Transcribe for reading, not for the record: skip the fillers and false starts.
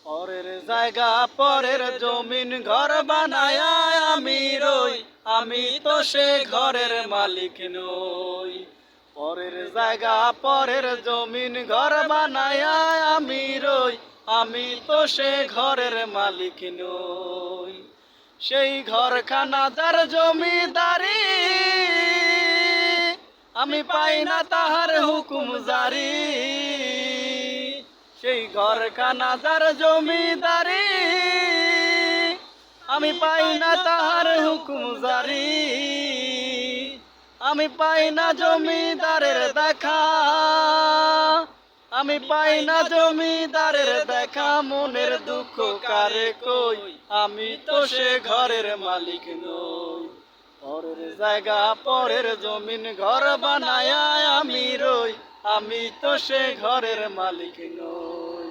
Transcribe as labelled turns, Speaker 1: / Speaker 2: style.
Speaker 1: পরের জায়গা পরের জমিন ঘর বানায় আমি রই, আমি তো সে ঘরের মালিক নই। পরের জায়গা পরের জমিন ঘর বানায় আমি রই, আমি তো সে ঘরের মালিক নই। সেই ঘরখানা যার জমিদারি, আমি পাই না তাহার হুকুম জারি। সেই ঘরখানা যার জমিদারি, আমি পাই না তাহার হুকুম জারি। আমি পাই না জমিদারের দেখা, আমি পাই না জমিদারের দেখা। মনের দুঃখ কারে কই, আমি তো সে ঘরের মালিক নই। পরের জায়গা পরের জমিন ঘর বানায় আমি রই, আমি তো সে ঘরের মালিক নই।